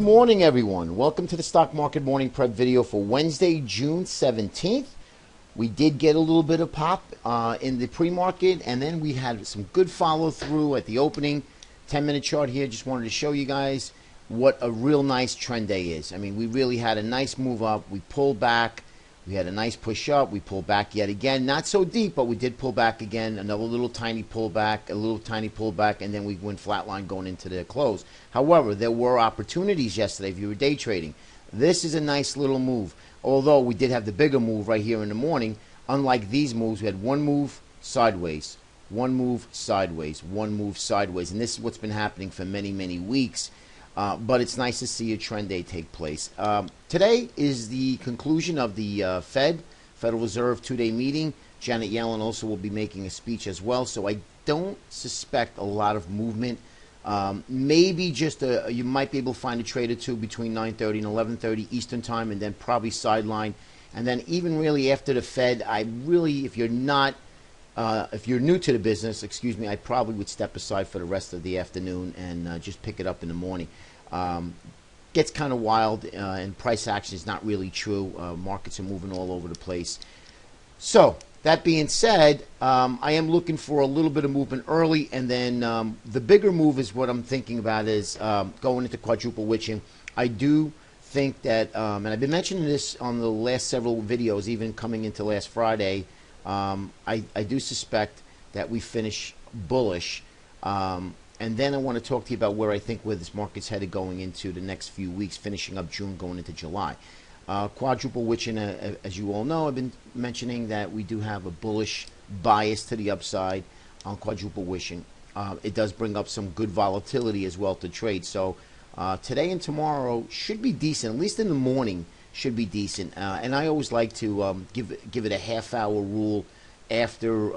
morning, everyone. Welcome to the Stock Market Morning Prep video for Wednesday, June 17th. We did get a little bit of pop in the pre-market, and then we had some good follow-through at the opening. 10-minute chart here. Just wanted to show you guys what a real nice trend day is. I mean, we really had a nice move up. We pulled back. We had a nice push up. We pulled back yet again. Not so deep, but we did pull back again. Another little tiny pullback, a little tiny pullback, and then we went flatline going into the close. However, there were opportunities yesterday if you were day trading. This is a nice little move. Although we did have the bigger move right here in the morning, unlike these moves, we had one move sideways, one move sideways, one move sideways. And this is what's been happening for many, many weeks. But it's nice to see a trend day take place. Today is the conclusion of the Federal Reserve two-day meeting. Janet Yellen also will be making a speech as well, so I don't suspect a lot of movement. Maybe just you might be able to find a trade or two between 9:30 and 11:30 Eastern time, and then probably sideline. And then even really after the Fed, if you're new to the business, I probably would step aside for the rest of the afternoon and just pick it up in the morning. Gets kind of wild, and price action is not really true. Markets are moving all over the place. So that being said, I am looking for a little bit of movement early, and then the bigger move is what I'm thinking about is going into quadruple witching. I do think that, and I've been mentioning this on the last several videos, even coming into last Friday, I do suspect that we finish bullish, and then I want to talk to you about where I think where this market's headed going into the next few weeks, finishing up June, going into July. Quadruple witching, as you all know, I've been mentioning that we do have a bullish bias to the upside on quadruple witching. It does bring up some good volatility as well to trade. So today and tomorrow should be decent, at least in the morning. Should be decent, and I always like to give it a half-hour rule after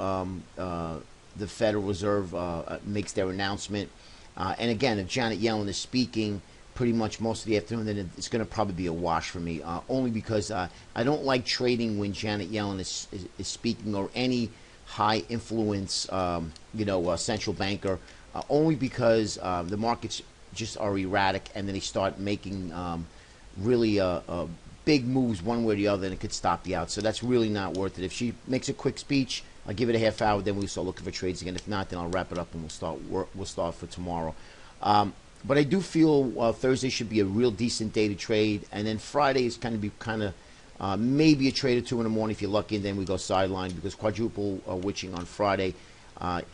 the Federal Reserve makes their announcement. And again, if Janet Yellen is speaking pretty much most of the afternoon, then it's going to probably be a wash for me. Only because I don't like trading when Janet Yellen is speaking, or any high-influence, central banker. Only because the markets just are erratic, and then they start making really big moves one way or the other, and it could stop the out. So that's really not worth it. If she makes a quick speech, I'll give it a half hour, then we'll start looking for trades again. If not, then I'll wrap it up and we'll start for tomorrow. But I do feel Thursday should be a real decent day to trade, and then Friday is maybe a trade or two in the morning if you're lucky, and then we go sideline, because quadruple witching on Friday,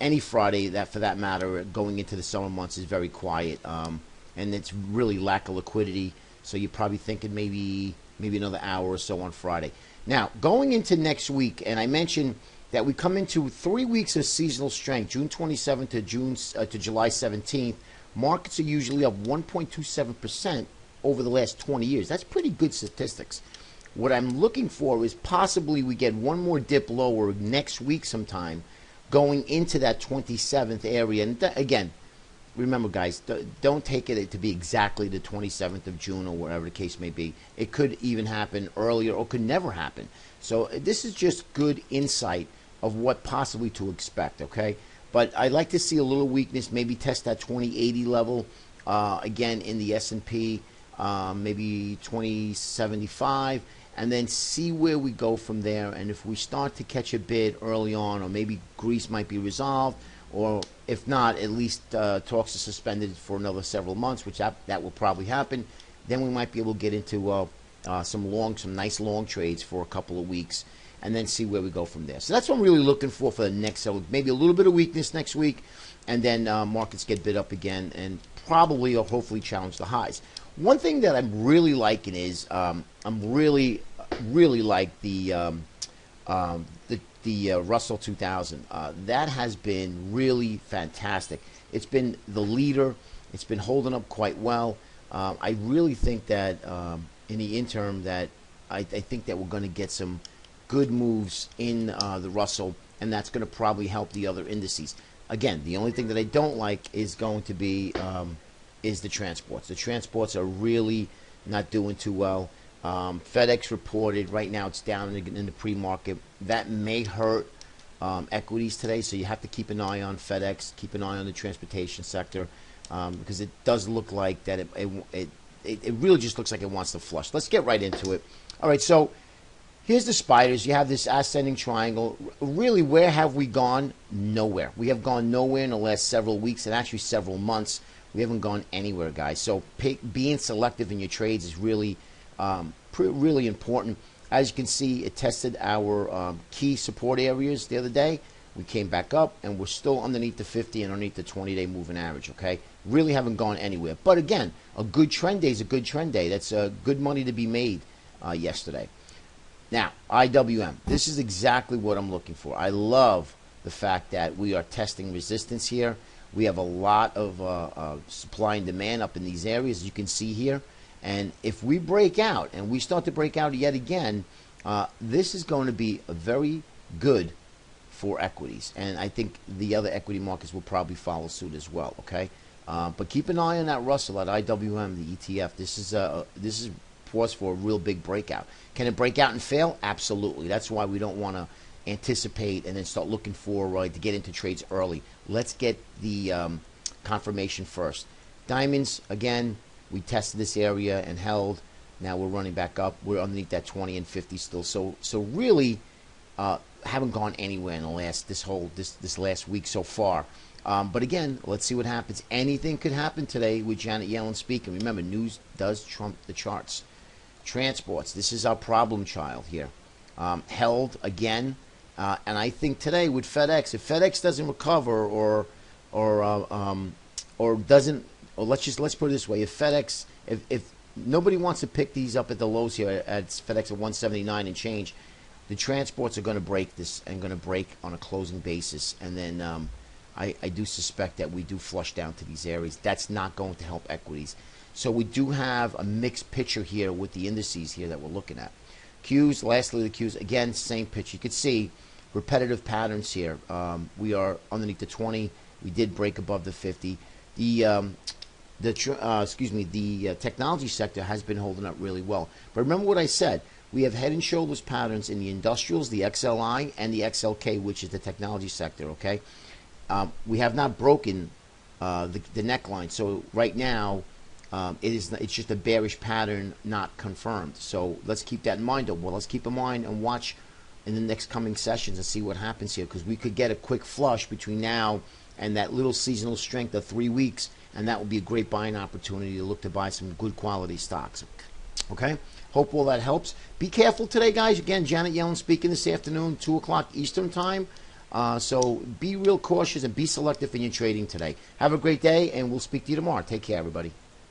any Friday that for that matter, going into the summer months, is very quiet, and it's really lack of liquidity. So you're probably thinking maybe another hour or so on Friday. Now, going into next week, and I mentioned that we come into 3 weeks of seasonal strength, June 27th to July 17th. Markets are usually up 1.27% over the last 20 years. That's pretty good statistics. What I'm looking for is possibly we get one more dip lower next week sometime, going into that 27th area. And again, remember, guys, don't take it to be exactly the 27th of June or whatever the case may be. It could even happen earlier, or could never happen. So this is just good insight of what possibly to expect, okay? But I'd like to see a little weakness, maybe test that 2080 level again in the S&P, maybe 2075, and then see where we go from there. And if we start to catch a bid early on, or maybe Greece might be resolved, or if not, at least talks are suspended for another several months, which that will probably happen, then we might be able to get into some nice long trades for a couple of weeks, and then see where we go from there. So that's what I'm really looking for the next several. Maybe a little bit of weakness next week, and then markets get bid up again, and probably or hopefully challenge the highs. One thing that I'm really liking is I'm really like the Russell 2000. That has been really fantastic. It's been the leader. It's been holding up quite well. I really think that in the interim that I think that we're going to get some good moves in the Russell, and that's going to probably help the other indices. Again, the only thing that I don't like is going to be is the transports. The transports are really not doing too well. FedEx reported right now it's down in the pre-market. That may hurt equities today, so you have to keep an eye on FedEx, keep an eye on the transportation sector, because it does look like that it really just looks like it wants to flush. Let's get right into it. All right, so here's the spiders. You have this ascending triangle. Really, where have we gone? Nowhere. We have gone nowhere in the last several weeks and actually several months. We haven't gone anywhere, guys. So being selective in your trades is really, really important. As you can see, it tested our key support areas the other day. We came back up, and we're still underneath the 50 and underneath the 20-day moving average, okay? Really haven't gone anywhere. But again, a good trend day is a good trend day. That's good money to be made yesterday. Now, IWM. This is exactly what I'm looking for. I love the fact that we are testing resistance here. We have a lot of supply and demand up in these areas, as you can see here. And if we break out, and we start to break out yet again, this is going to be a very good for equities, and I think the other equity markets will probably follow suit as well. Okay, but keep an eye on that Russell at IWM, the ETF. This is pause for a real big breakout. Can it break out and fail? Absolutely. That's why we don't want to anticipate and then start looking for to get into trades early. Let's get the confirmation first. Diamonds, again, we tested this area and held. Now we're running back up. We're underneath that 20 and 50 still. So really. Haven't gone anywhere in the last this last week so far. But again, let's see what happens. Anything could happen today with Janet Yellen speaking. Remember, news does trump the charts. Transports. This is our problem child here. Held again, and I think today with FedEx, if FedEx doesn't recover or doesn't, or let's put it this way: if FedEx, if nobody wants to pick these up at the lows here at FedEx at 179 and change. The transports are going to break this and going to break on a closing basis. And then I do suspect that we do flush down to these areas. That's not going to help equities. So we do have a mixed picture here with the indices here that we're looking at. Qs, lastly, the Qs, again, same picture. You can see repetitive patterns here. We are underneath the 20. We did break above the 50. The technology sector has been holding up really well. But remember what I said. We have head and shoulders patterns in the industrials, the XLI, and the XLK, which is the technology sector, okay? We have not broken the neckline. So right now, it's just a bearish pattern not confirmed. So let's keep that in mind. Well, let's keep in mind and watch in the next coming sessions and see what happens here, because we could get a quick flush between now and that little seasonal strength of 3 weeks, and that would be a great buying opportunity to look to buy some good quality stocks. Okay? Hope all that helps. Be careful today, guys. Again, Janet Yellen speaking this afternoon, 2 o'clock Eastern time. So be real cautious and be selective in your trading today. Have a great day, and we'll speak to you tomorrow. Take care, everybody.